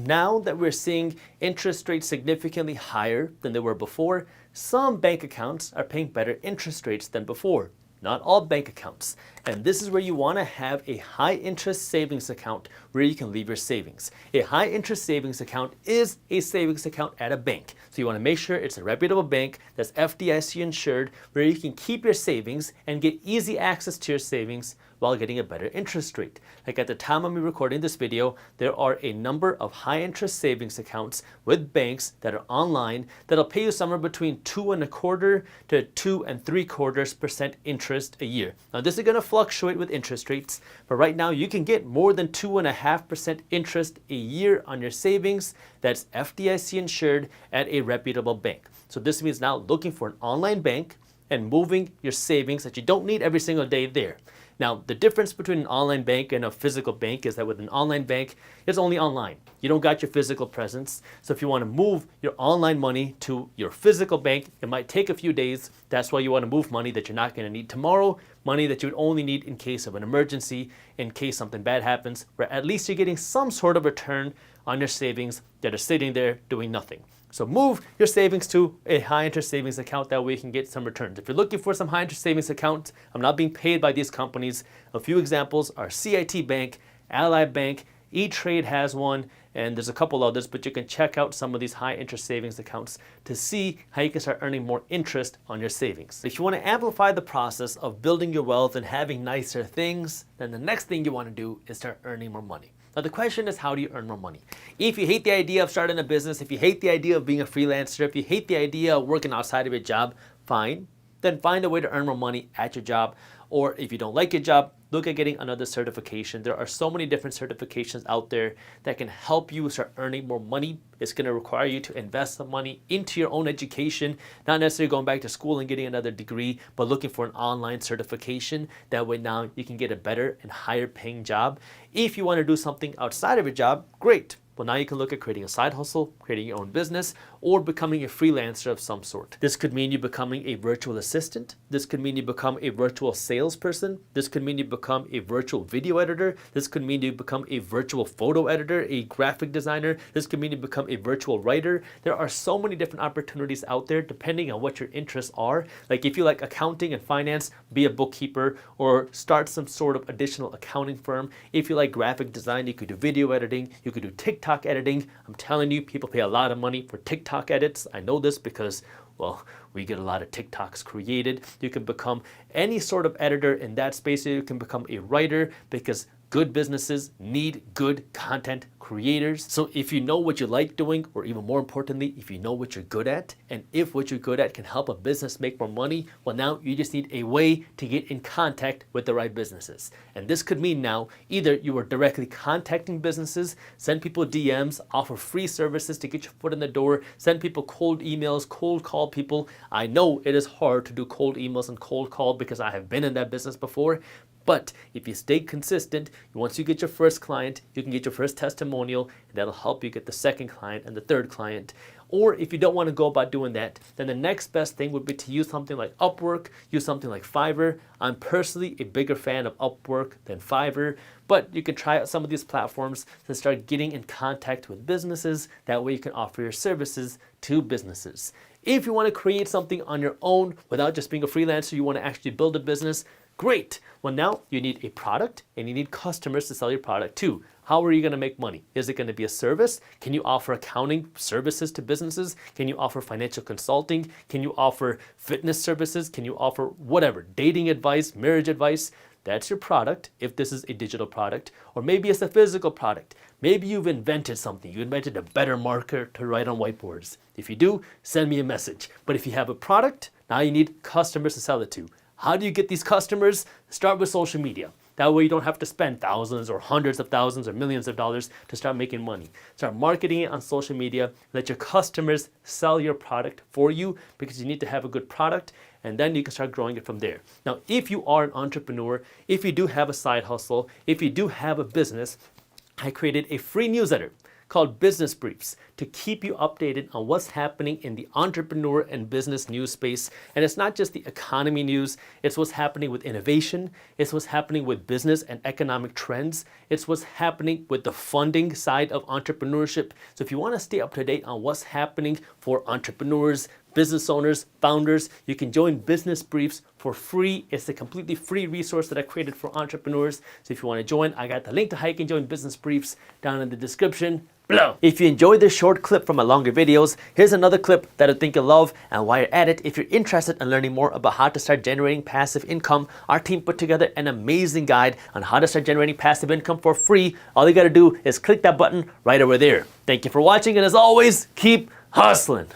Now that we're seeing interest rates significantly higher than they were before, some bank accounts are paying better interest rates than before. Not all bank accounts. And this is where you want to have a high interest savings account where you can leave your savings. A high interest savings account is a savings account at a bank. So you want to make sure it's a reputable bank that's FDIC insured where you can keep your savings and get easy access to your savings while getting a better interest rate. Like at the time of me recording this video, there are a number of high interest savings accounts with banks that are online that'll pay you somewhere between 2.25% to 2.75% interest a year. Now this is going to fluctuate with interest rates, but right now you can get more than 2.5% interest a year on your savings that's FDIC insured at a reputable bank. So this means now looking for an online bank and moving your savings that you don't need every single day there. Now, the difference between an online bank and a physical bank is that with an online bank, it's only online. You don't got your physical presence. So if you want to move your online money to your physical bank, it might take a few days. That's why you want to move money that you're not going to need tomorrow, money that you would only need in case of an emergency, in case something bad happens, where at least you're getting some sort of return on your savings that are sitting there doing nothing. So move your savings to a high interest savings account. That way you can get some returns. If you're looking for some high interest savings accounts, I'm not being paid by these companies. A few examples are CIT Bank, Ally Bank, E-Trade has one, and there's a couple others, but you can check out some of these high interest savings accounts to see how you can start earning more interest on your savings. If you want to amplify the process of building your wealth and having nicer things, then the next thing you want to do is start earning more money. Now the question is, how do you earn more money? If you hate the idea of starting a business, if you hate the idea of being a freelancer, if you hate the idea of working outside of your job, fine. Then find a way to earn more money at your job. Or if you don't like your job, look at getting another certification. There are so many different certifications out there that can help you start earning more money. It's going to require you to invest some money into your own education, not necessarily going back to school and getting another degree, but looking for an online certification. That way now you can get a better and higher paying job. If you want to do something outside of your job, great. Well, now you can look at creating a side hustle, creating your own business, or becoming a freelancer of some sort. This could mean you becoming a virtual assistant. This could mean you become a virtual salesperson. This could mean you become a virtual video editor. This could mean you become a virtual photo editor, a graphic designer. This could mean you become a virtual writer. There are so many different opportunities out there depending on what your interests are. Like if you like accounting and finance, be a bookkeeper or start some sort of additional accounting firm. If you like graphic design, you could do video editing. You could do TikTok editing. I'm telling you, people pay a lot of money for TikTok edits. I know this because, well, we get a lot of TikToks created. You can become any sort of editor in that space. You can become a writer because good businesses need good content creators. So if you know what you like doing, or even more importantly, if you know what you're good at, and if what you're good at can help a business make more money, well, now you just need a way to get in contact with the right businesses. And this could mean now either you are directly contacting businesses, send people DMs, offer free services to get your foot in the door, send people cold emails, cold call people. I know it is hard to do cold emails and cold call because I have been in that business before. But if you stay consistent, once you get your first client, you can get your first testimonial, and that'll help you get the second client and the third client. Or if you don't want to go about doing that, then the next best thing would be to use something like Upwork, use something like Fiverr. I'm personally a bigger fan of Upwork than Fiverr, but you can try out some of these platforms to start getting in contact with businesses. That way you can offer your services to businesses. If you want to create something on your own without just being a freelancer, you want to actually build a business, great. Well, now you need a product and you need customers to sell your product to. How are you going to make money? Is it going to be a service? Can you offer accounting services to businesses? Can you offer financial consulting? Can you offer fitness services? Can you offer whatever, dating advice, marriage advice? That's your product if this is a digital product, or maybe it's a physical product. Maybe you've invented something. You invented a better marker to write on whiteboards. If you do, send me a message. But if you have a product, now you need customers to sell it to. How do you get these customers? Start with social media. That way you don't have to spend thousands or hundreds of thousands or millions of dollars to start making money. Start marketing it on social media. Let your customers sell your product for you because you need to have a good product, and then you can start growing it from there. Now, if you are an entrepreneur, if you do have a side hustle, if you do have a business, I created a free newsletter. called Business Briefs to keep you updated on what's happening in the entrepreneur and business news space. And it's not just the economy news, it's what's happening with innovation, it's what's happening with business and economic trends, it's what's happening with the funding side of entrepreneurship. So if you want to stay up to date on what's happening for entrepreneurs, business owners, founders, you can join Business Briefs for free. It's a completely free resource that I created for entrepreneurs. So if you want to join, I got the link to how you can join Business Briefs down in the description below. If you enjoyed this short clip from my longer videos, here's another clip that I think you'll love. And while you're at it, if you're interested in learning more about how to start generating passive income, our team put together an amazing guide on how to start generating passive income for free. All you got to do is click that button right over there. Thank you for watching, and as always, keep hustling.